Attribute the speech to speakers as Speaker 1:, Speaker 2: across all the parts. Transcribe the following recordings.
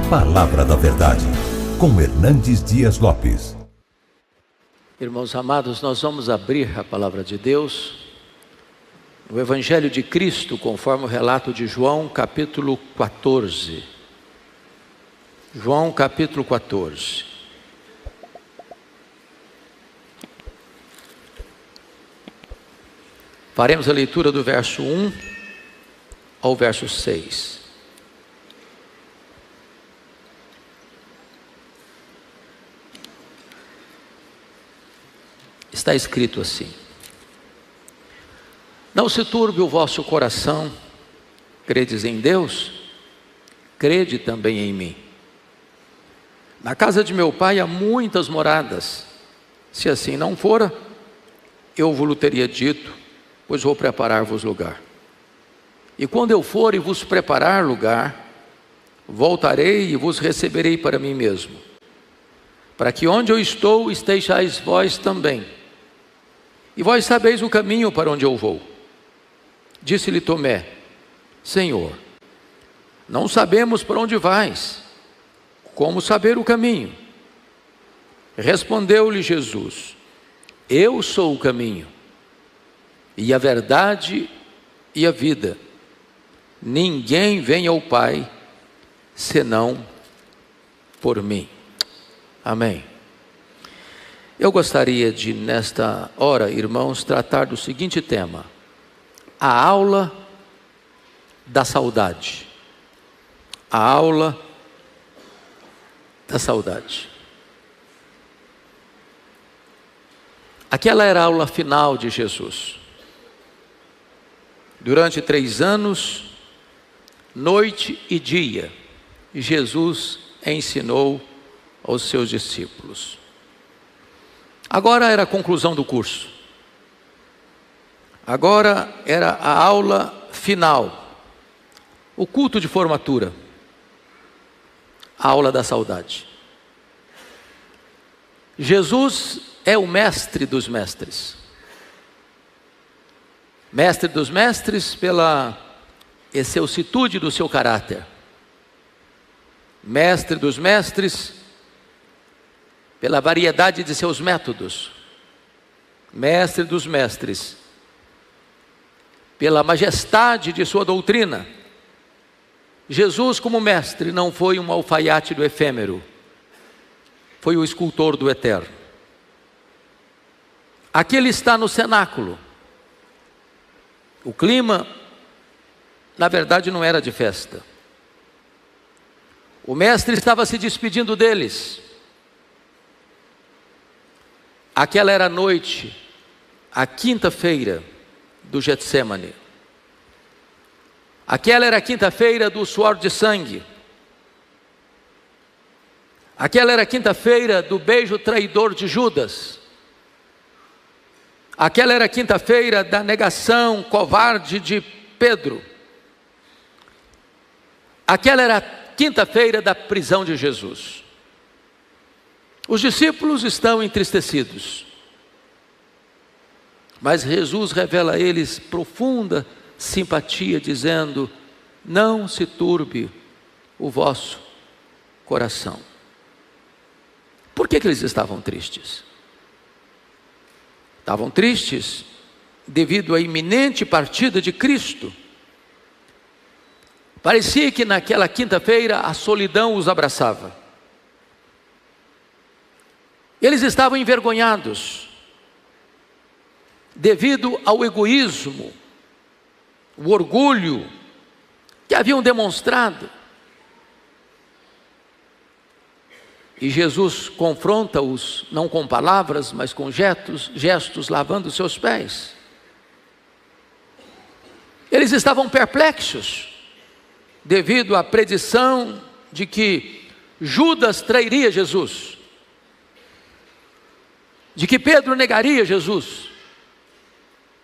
Speaker 1: Palavra da Verdade, com Hernandes Dias Lopes.
Speaker 2: Irmãos amados, nós vamos abrir a Palavra de Deus no Evangelho de Cristo, conforme o relato de João, capítulo 14. João, capítulo 14. Faremos a leitura do verso 1 ao verso 6. Está escrito assim: não se turbe o vosso coração, credes em Deus, crede também em mim. Na casa de meu pai há muitas moradas, se assim não fora, eu vos teria dito, pois vou preparar-vos lugar. E quando eu for e vos preparar lugar, voltarei e vos receberei para mim mesmo, para que onde eu estou estejais vós também. E vós sabeis o caminho para onde eu vou. Disse-lhe Tomé: Senhor, não sabemos para onde vais, como saber o caminho? Respondeu-lhe Jesus: eu sou o caminho, e a verdade e a vida. Ninguém vem ao Pai, senão por mim. Amém. Eu gostaria de, nesta hora, irmãos, tratar do seguinte tema: a aula da saudade. A aula da saudade. Aquela era a aula final de Jesus. Durante 3 anos, noite e dia, Jesus ensinou aos seus discípulos. Agora era a conclusão do curso. Agora era a aula final, o culto de formatura, a aula da saudade. Jesus é o mestre dos mestres. Mestre dos mestres pela excelsitude do seu caráter. Mestre dos mestres pela variedade de seus métodos. Mestre dos mestres pela majestade de sua doutrina. Jesus, como mestre, não foi um alfaiate do efêmero, foi o escultor do eterno. Aqui ele está no cenáculo. O clima, na verdade, não era de festa. O mestre estava se despedindo deles. Aquela era a noite, a quinta-feira do Getsêmani. Aquela era a quinta-feira do suor de sangue. Aquela era a quinta-feira do beijo traidor de Judas. Aquela era a quinta-feira da negação covarde de Pedro. Aquela era a quinta-feira da prisão de Jesus. Os discípulos estão entristecidos, mas Jesus revela a eles profunda simpatia, dizendo: não se turbe o vosso coração. Por que eles estavam tristes? Estavam tristes devido à iminente partida de Cristo. Parecia que naquela quinta-feira a solidão os abraçava. Eles estavam envergonhados devido ao egoísmo, o orgulho que haviam demonstrado. E Jesus confronta-os, não com palavras, mas com gestos, lavando seus pés. Eles estavam perplexos devido à predição de que Judas trairia Jesus, de que Pedro negaria Jesus,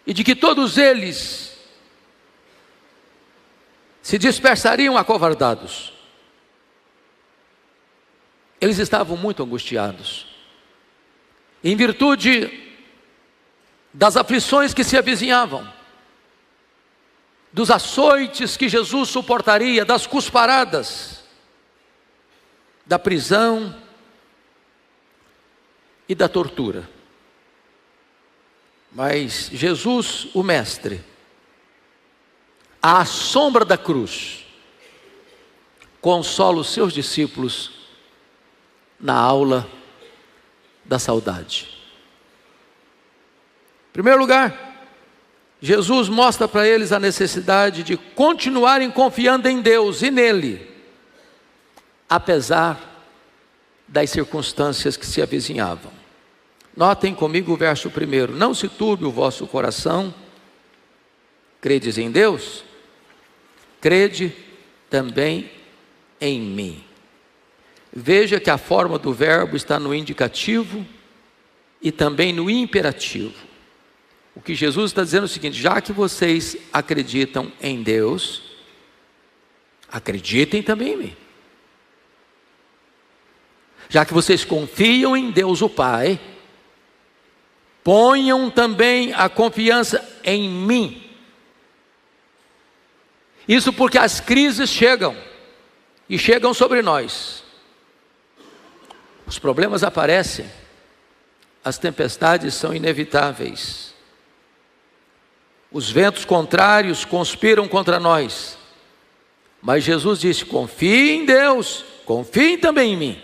Speaker 2: e de que todos eles se dispersariam acovardados. Eles estavam muito angustiados, em virtude das aflições que se avizinhavam, dos açoites que Jesus suportaria, das cusparadas. da prisão e da tortura. Mas Jesus, o Mestre, à sombra da cruz, consola os seus discípulos na aula da saudade. Em primeiro lugar, Jesus mostra para eles a necessidade de continuarem confiando em Deus e nele, apesar das circunstâncias que se avizinhavam. Notem comigo o verso 1: não se turbe o vosso coração, credes em Deus, crede também em mim. Veja que a forma do verbo está no indicativo e também no imperativo. O que Jesus está dizendo é o seguinte: já que vocês acreditam em Deus, acreditem também em mim. Já que vocês confiam em Deus o Pai, ponham também a confiança em mim. Isso porque as crises chegam, e chegam sobre nós. Os problemas aparecem, as tempestades são inevitáveis. Os ventos contrários conspiram contra nós. Mas Jesus disse: confiem em Deus, confiem também em mim.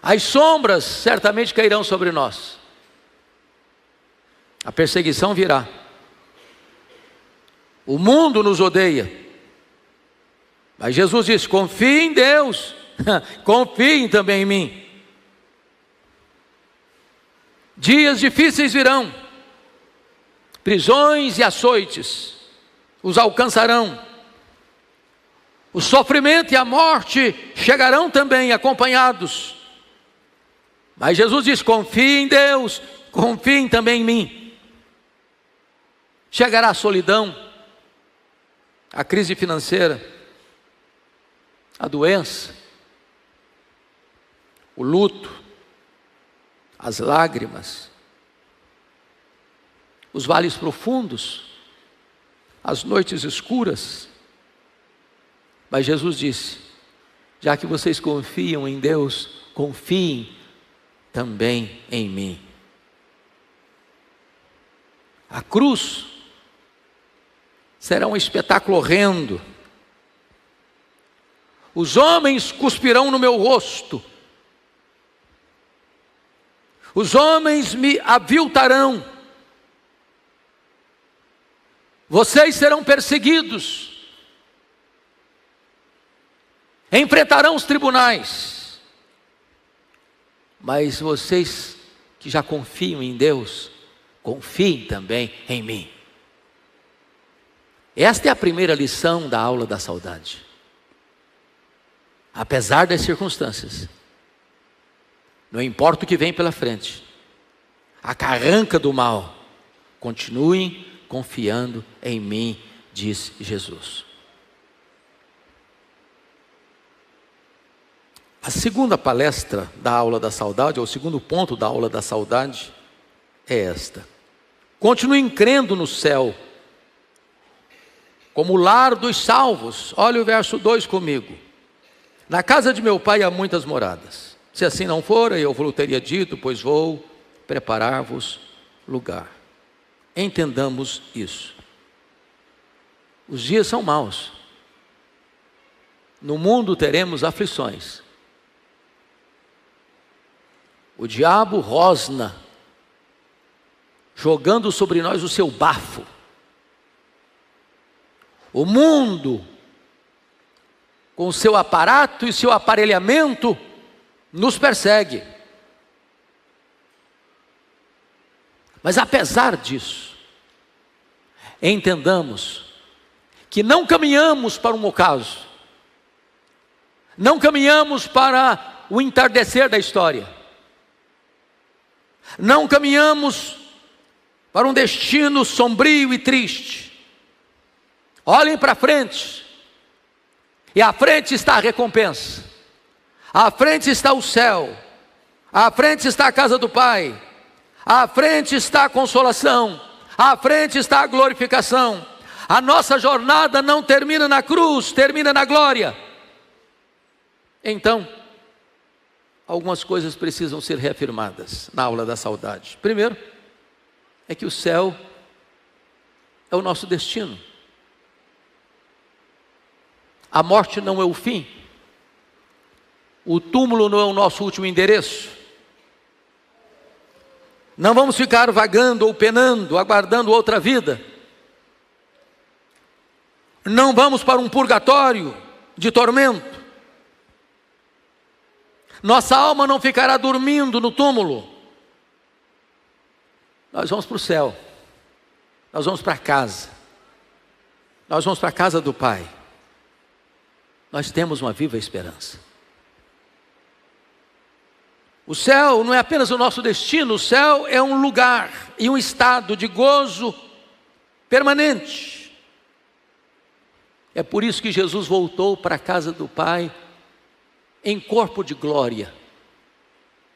Speaker 2: As sombras certamente cairão sobre nós. A perseguição virá. O mundo nos odeia. Mas Jesus disse: confiem em Deus, confiem também em mim. Dias difíceis virão. Prisões e açoites os alcançarão. O sofrimento e a morte chegarão também acompanhados. Mas Jesus diz: confiem em Deus, confiem também em mim. Chegará a solidão, a crise financeira, a doença, o luto, as lágrimas, os vales profundos, as noites escuras. Mas Jesus disse: já que vocês confiam em Deus, confiem também em mim. A cruz será um espetáculo horrendo. Os homens cuspirão no meu rosto. Os homens me aviltarão. Vocês serão perseguidos. Enfrentarão os tribunais. Mas vocês que já confiam em Deus, confiem também em mim. Esta é a primeira lição da aula da saudade. Apesar das circunstâncias, não importa o que vem pela frente, a carranca do mal, continuem confiando em mim, disse Jesus. A segunda palestra da aula da saudade, ou o segundo ponto da aula da saudade, é esta: continuem crendo no céu, como o lar dos salvos. Olha o verso 2 comigo. Na casa de meu pai há muitas moradas. Se assim não fora, eu vos teria dito, pois vou preparar-vos lugar. Entendamos isso. Os dias são maus. No mundo teremos aflições. O diabo rosna, jogando sobre nós o seu bafo. O mundo, com o seu aparato e seu aparelhamento, nos persegue. Mas apesar disso, entendamos que não caminhamos para um ocaso, não caminhamos para o entardecer da história, não caminhamos para um destino sombrio e triste. Olhem para frente, e à frente está a recompensa, à frente está o céu, à frente está a casa do Pai, à frente está a consolação, à frente está a glorificação. A nossa jornada não termina na cruz, termina na glória. Então, algumas coisas precisam ser reafirmadas na aula da saudade. Primeiro, é que o céu é o nosso destino. A morte não é o fim. O túmulo não é o nosso último endereço. Não vamos ficar vagando ou penando, aguardando outra vida. Não vamos para um purgatório de tormento. Nossa alma não ficará dormindo no túmulo. Nós vamos para o céu. Nós vamos para casa. Nós vamos para a casa do Pai. Nós temos uma viva esperança. O céu não é apenas o nosso destino, o céu é um lugar e um estado de gozo permanente. É por isso que Jesus voltou para a casa do Pai em corpo de glória.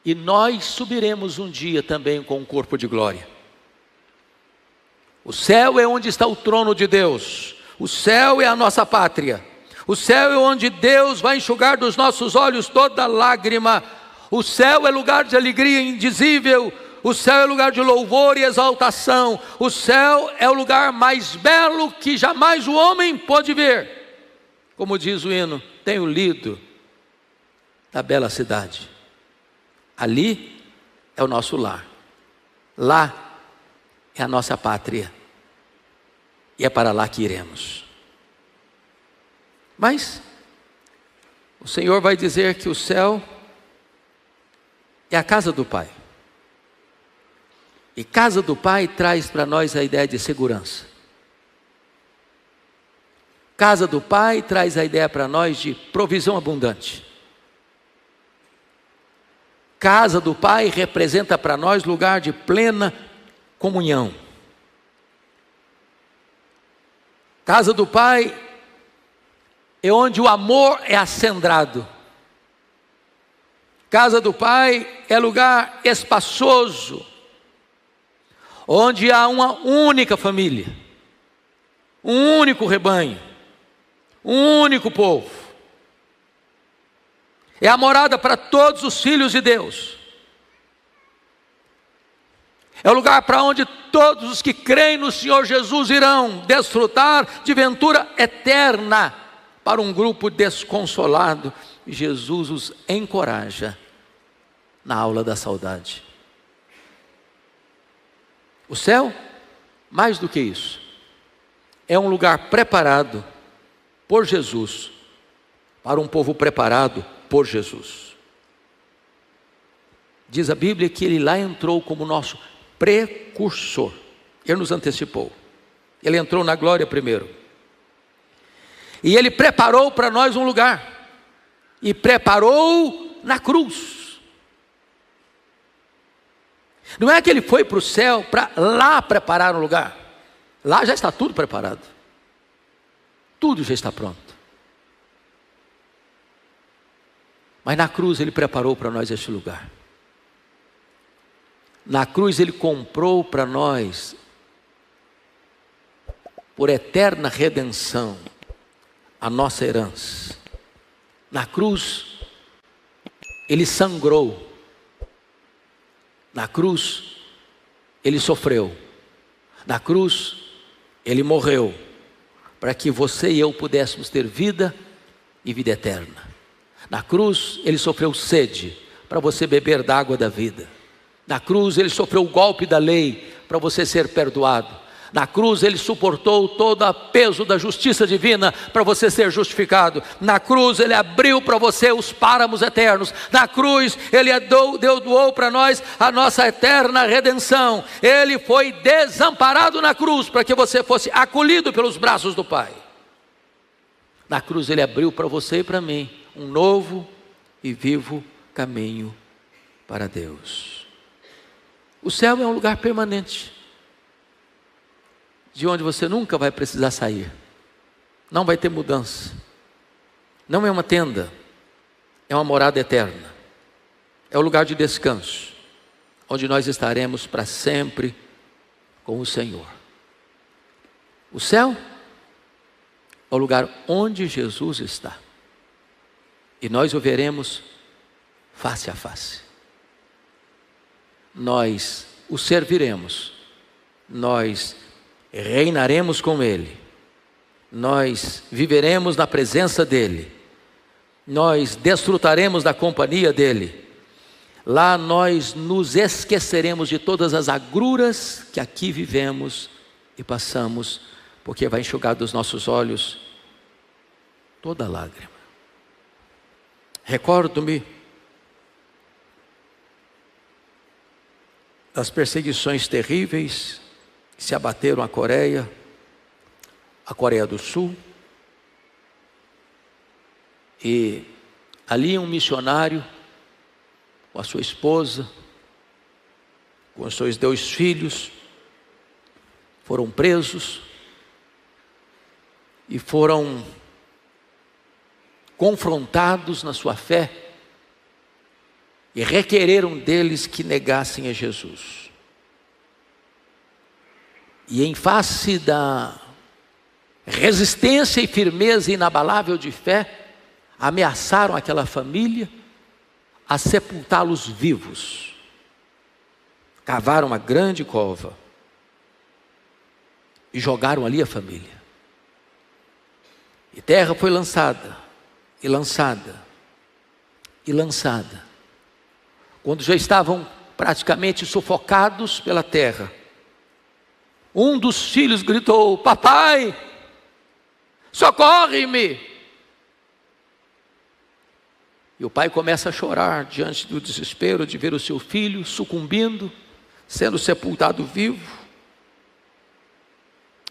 Speaker 2: E nós subiremos um dia também com um corpo de glória. O céu é onde está o trono de Deus. O céu é a nossa pátria. O céu é onde Deus vai enxugar dos nossos olhos toda lágrima. O céu é lugar de alegria indizível. O céu é lugar de louvor e exaltação. O céu é o lugar mais belo que jamais o homem pôde ver. Como diz o hino, tenho lido da bela cidade. Ali é o nosso lar. Lá é a nossa pátria. E é para lá que iremos. Mas o Senhor vai dizer que o céu é a casa do Pai. E casa do Pai traz para nós a ideia de segurança. Casa do Pai traz a ideia para nós de provisão abundante. Casa do Pai representa para nós lugar de plena comunhão. Casa do Pai é onde o amor é acendrado. Casa do Pai é lugar espaçoso, onde há uma única família, um único rebanho, um único povo. É a morada para todos os filhos de Deus. É o lugar para onde todos os que creem no Senhor Jesus irão desfrutar de ventura eterna. Para um grupo desconsolado, Jesus os encoraja na aula da saudade. O céu, mais do que isso, é um lugar preparado por Jesus, para um povo preparado por Jesus. Diz a Bíblia que Ele lá entrou como nosso precursor. Ele nos antecipou. Ele entrou na glória primeiro. E Ele preparou para nós um lugar. E preparou na cruz. Não é que Ele foi para o céu para lá preparar um lugar. Lá já está tudo preparado. Tudo já está pronto. Mas na cruz Ele preparou para nós este lugar. Na cruz Ele comprou para nós, por eterna redenção, a nossa herança. Na cruz Ele sangrou. Na cruz Ele sofreu. Na cruz Ele morreu, para que você e eu pudéssemos ter vida e vida eterna. Na cruz Ele sofreu sede, para você beber da água da vida. Na cruz Ele sofreu o golpe da lei, para você ser perdoado. Na cruz Ele suportou todo o peso da justiça divina, para você ser justificado. Na cruz Ele abriu para você os páramos eternos. Na cruz Ele doou para nós a nossa eterna redenção. Ele foi desamparado na cruz, para que você fosse acolhido pelos braços do Pai. Na cruz Ele abriu para você e para mim um novo e vivo caminho para Deus. O céu é um lugar permanente, de onde você nunca vai precisar sair. Não vai ter mudança. Não é uma tenda, é uma morada eterna. É o lugar de descanso, onde nós estaremos para sempre com o Senhor. O céu é o lugar onde Jesus está. e nós o veremos face a face. Nós o serviremos, nós reinaremos com Ele, nós viveremos na presença dEle, nós desfrutaremos da companhia dEle. Lá nós nos esqueceremos de todas as agruras que aqui vivemos e passamos, porque vai enxugar dos nossos olhos toda lágrima. Recordo-me das perseguições terríveis que se abateram a Coreia do Sul, e ali um missionário com a sua esposa, com os seus 2 filhos, foram presos e foram confrontados na sua fé e requereram deles que negassem a Jesus. E em face da resistência e firmeza inabalável de fé, ameaçaram aquela família a sepultá-los vivos. Cavaram uma grande cova e jogaram ali a família. E terra foi lançada, e lançada, e lançada. Quando já estavam praticamente sufocados pela terra, um dos filhos gritou: papai, socorre-me! E o pai começa a chorar diante do desespero de ver o seu filho sucumbindo, sendo sepultado vivo.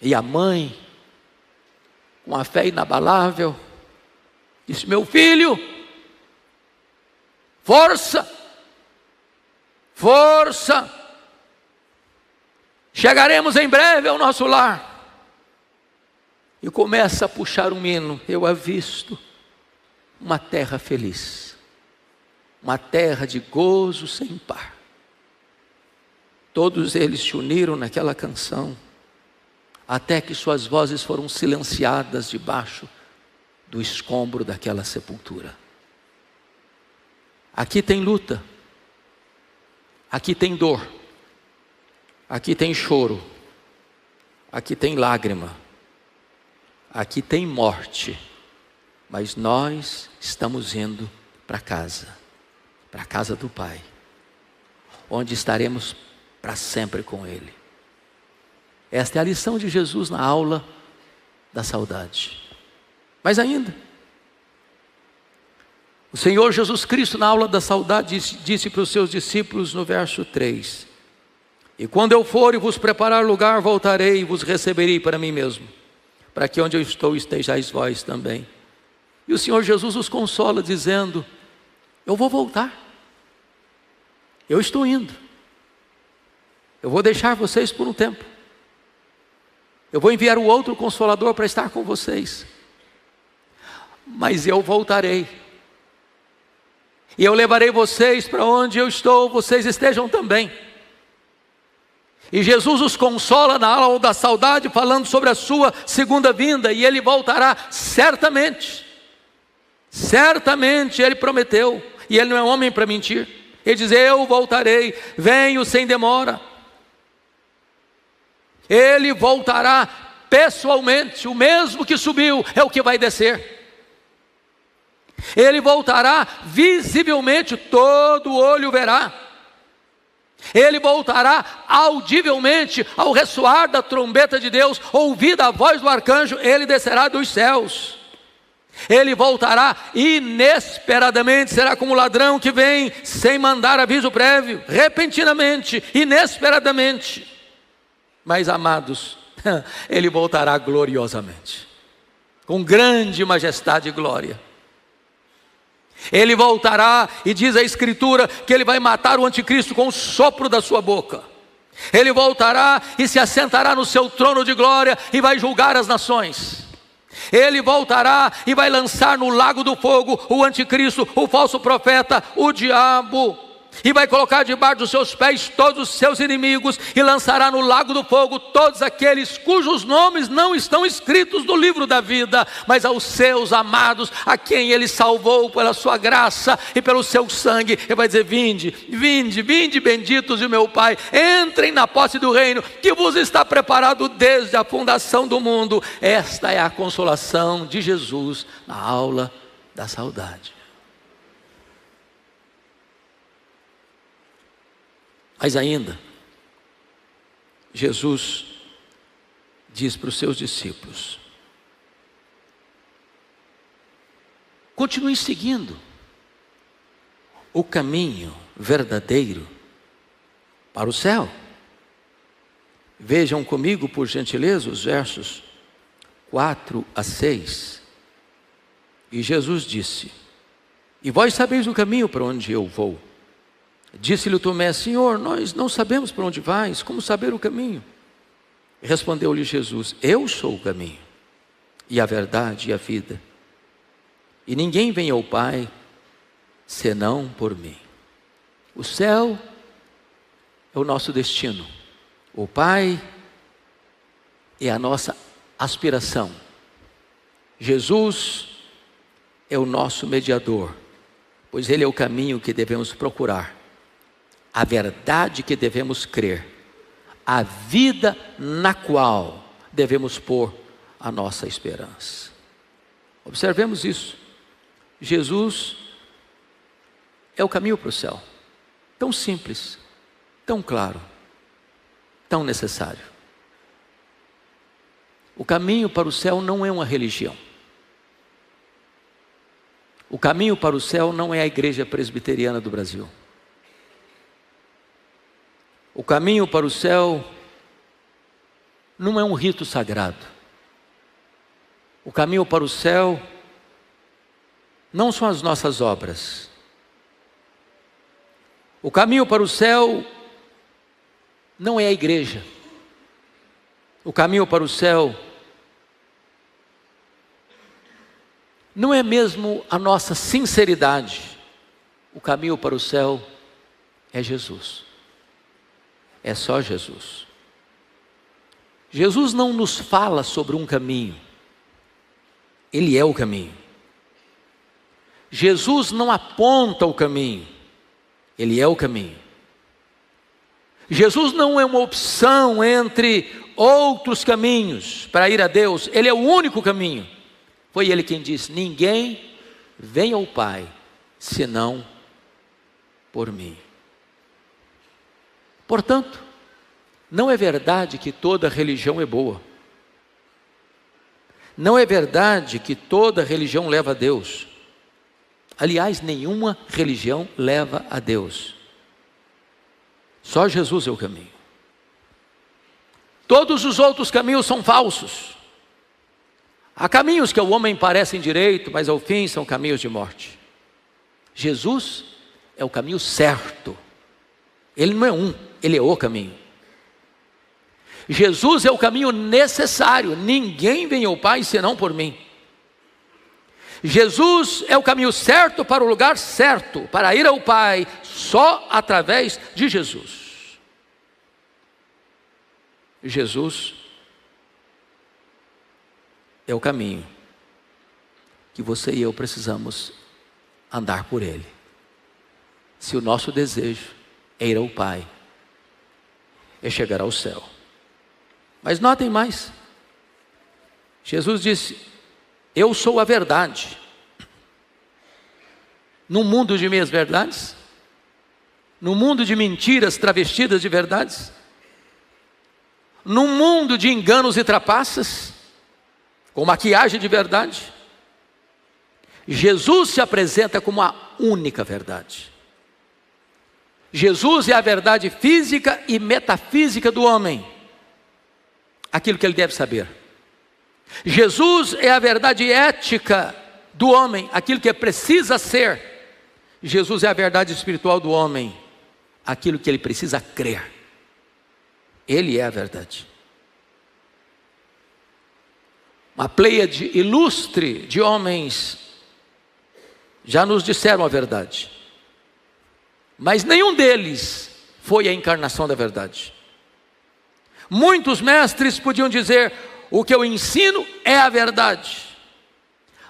Speaker 2: E a mãe, com a fé inabalável, disse: meu filho, força, força, chegaremos em breve ao nosso lar. E começa a puxar um hino: eu avisto uma terra feliz, uma terra de gozo sem par. Todos eles se uniram naquela canção, até que suas vozes foram silenciadas debaixo do escombro daquela sepultura. Aqui tem luta, aqui tem dor, aqui tem choro, aqui tem lágrima, aqui tem morte, mas nós estamos indo para a casa do Pai, onde estaremos para sempre com Ele. Esta é a lição de Jesus na aula da saudade. Mas ainda, o Senhor Jesus Cristo na aula da saudade disse para os seus discípulos no verso 3: e quando eu for e vos preparar lugar, voltarei e vos receberei para mim mesmo, para que onde eu estou estejais vós também. E o Senhor Jesus os consola dizendo: eu vou voltar, eu estou indo, eu vou deixar vocês por um tempo, eu vou enviar o outro Consolador para estar com vocês, mas eu voltarei, e eu levarei vocês para onde eu estou, vocês estejam também. E Jesus os consola na aula da saudade, falando sobre a sua segunda vinda, e Ele voltará certamente. Certamente Ele prometeu, e Ele não é homem para mentir. Ele diz: eu voltarei, venho sem demora. Ele voltará pessoalmente, o mesmo que subiu é o que vai descer. Ele voltará visivelmente, todo olho verá. Ele voltará audivelmente, ao ressoar da trombeta de Deus, ouvida a voz do arcanjo, Ele descerá dos céus. Ele voltará inesperadamente, será como ladrão que vem sem mandar aviso prévio, repentinamente, inesperadamente. Mas amados, Ele voltará gloriosamente, com grande majestade e glória. Ele voltará, e diz a Escritura que Ele vai matar o anticristo com o sopro da sua boca. Ele voltará e se assentará no seu trono de glória e vai julgar as nações. Ele voltará e vai lançar no lago do fogo o anticristo, o falso profeta, o diabo. e vai colocar debaixo dos seus pés todos os seus inimigos, e lançará no lago do fogo todos aqueles cujos nomes não estão escritos no livro da vida, mas aos seus amados, a quem ele salvou pela sua graça e pelo seu sangue. Ele vai dizer: vinde, vinde, vinde, benditos de meu Pai, entrem na posse do reino que vos está preparado desde a fundação do mundo. Esta é a consolação de Jesus na aula da saudade. Mas ainda, Jesus diz para os seus discípulos: continue seguindo o caminho verdadeiro para o céu. Vejam comigo, por gentileza, os versos 4 a 6. E Jesus disse: e vós sabeis o caminho para onde eu vou. Disse-lhe Tomé: Senhor, nós não sabemos para onde vais, como saber o caminho? Respondeu-lhe Jesus: eu sou o caminho, e a verdade e a vida, e ninguém vem ao Pai, senão por mim. O céu é o nosso destino, o Pai é a nossa aspiração, Jesus é o nosso mediador, pois Ele é o caminho que devemos procurar, a verdade que devemos crer, a vida na qual devemos pôr a nossa esperança. Observemos isso. Jesus é o caminho para o céu. Tão simples, tão claro, tão necessário. O caminho para o céu não é uma religião. O caminho para o céu não é a Igreja Presbiteriana do Brasil. O caminho para o céu não é um rito sagrado. O caminho para o céu não são as nossas obras. O caminho para o céu não é a igreja. O caminho para o céu não é mesmo a nossa sinceridade. O caminho para o céu é Jesus. É só Jesus. Jesus não nos fala sobre um caminho. Ele é o caminho. Jesus não aponta o caminho. Ele é o caminho. Jesus não é uma opção entre outros caminhos para ir a Deus. Ele é o único caminho. Foi Ele quem disse: ninguém vem ao Pai senão por mim. Portanto, não é verdade que toda religião é boa. Não é verdade que toda religião leva a Deus. Aliás, nenhuma religião leva a Deus. Só Jesus é o caminho. Todos os outros caminhos são falsos. Há caminhos que ao homem parecem direito, mas ao fim são caminhos de morte. Jesus é o caminho certo. Ele não é um, Ele é o caminho. Jesus é o caminho necessário. Ninguém vem ao Pai senão por mim. Jesus é o caminho certo para o lugar certo, para ir ao Pai, só através de Jesus. Jesus é o caminho que você e eu precisamos andar por Ele. Se o nosso desejo é ir ao Pai, é chegar ao céu. Mas notem mais. Jesus disse: eu sou a verdade. No mundo de meias verdades, no mundo de mentiras travestidas de verdades, no mundo de enganos e trapaças, com maquiagem de verdade, Jesus se apresenta como a única verdade. Jesus é a verdade física e metafísica do homem, aquilo que ele deve saber. Jesus é a verdade ética do homem, aquilo que precisa ser. Jesus é a verdade espiritual do homem, aquilo que ele precisa crer. Ele é a verdade. Uma pleiade ilustre de homens já nos disseram a verdade. mas nenhum deles foi a encarnação da verdade. Muitos mestres podiam dizer: o que eu ensino é a verdade,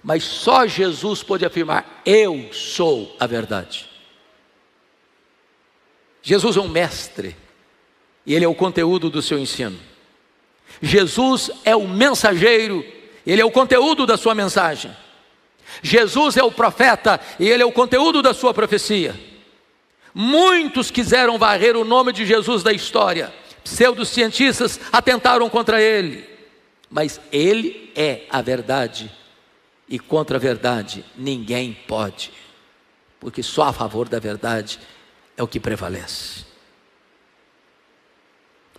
Speaker 2: mas só Jesus pode afirmar: eu sou a verdade. Jesus é um mestre, e ele é o conteúdo do seu ensino. Jesus é o mensageiro, ele é o conteúdo da sua mensagem. Jesus é o profeta, e ele é o conteúdo da sua profecia. Muitos quiseram varrer o nome de Jesus da história, pseudocientistas atentaram contra ele, mas ele é a verdade, e contra a verdade ninguém pode, porque só a favor da verdade é o que prevalece.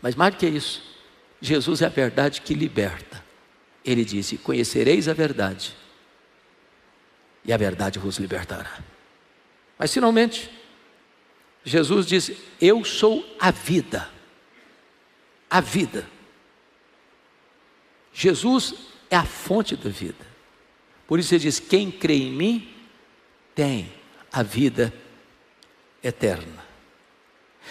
Speaker 2: Mas mais do que isso, Jesus é a verdade que liberta. Ele disse: conhecereis a verdade, e a verdade vos libertará. Mas finalmente, Jesus disse: eu sou a vida. A vida. Jesus é a fonte da vida. Por isso ele diz: quem crê em mim tem a vida eterna.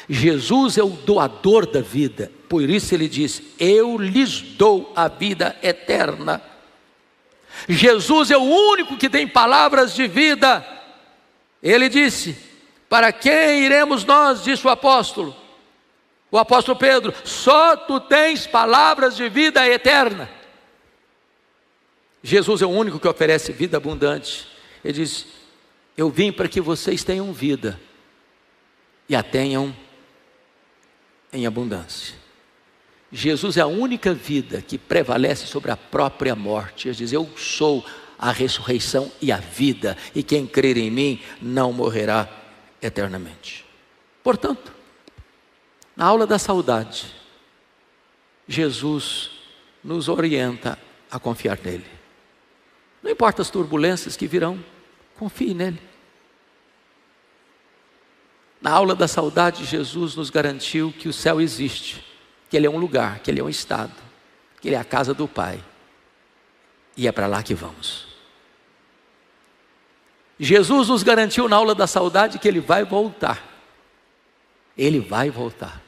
Speaker 2: Jesus é o doador da vida. Por isso ele diz: eu lhes dou a vida eterna. Jesus é o único que tem palavras de vida. Ele disse: para quem iremos nós? Disse o apóstolo Pedro: só tu tens palavras de vida eterna. Jesus é o único que oferece vida abundante. Ele diz: eu vim para que vocês tenham vida e a tenham em abundância. Jesus é a única vida que prevalece sobre a própria morte. Ele diz: eu sou a ressurreição e a vida, e quem crer em mim não morrerá eternamente. Portanto, na aula da saudade, Jesus nos orienta a confiar nele. Não importa as turbulências que virão, confie nele. Na aula da saudade, Jesus nos garantiu que o céu existe, que ele é um lugar, que ele é um estado, que ele é a casa do Pai, e é para lá que vamos. Jesus nos garantiu na aula da saudade que ele vai voltar. Ele vai voltar.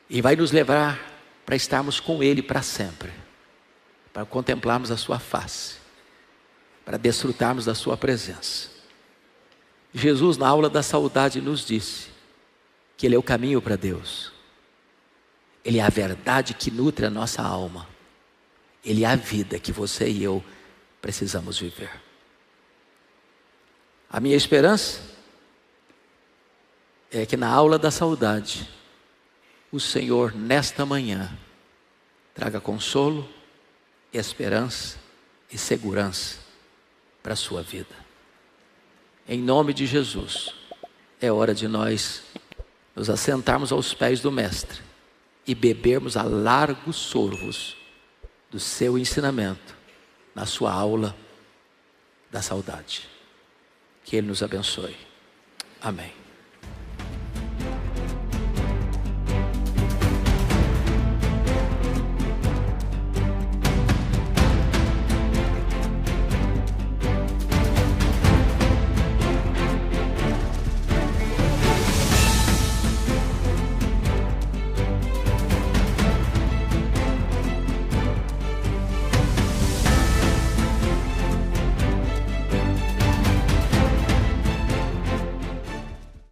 Speaker 2: E vai nos levar para estarmos com ele para sempre, para contemplarmos a sua face, para desfrutarmos da sua presença. Jesus, na aula da saudade, nos disse que ele é o caminho para Deus. Ele é a verdade que nutre a nossa alma. Ele é a vida que você e eu precisamos viver. A minha esperança é que na aula da saudade, o Senhor, nesta manhã, traga consolo, esperança e segurança para a sua vida. Em nome de Jesus, é hora de nós nos assentarmos aos pés do Mestre e bebermos a largos sorvos do seu ensinamento na sua aula da saudade. Que Ele nos abençoe. Amém.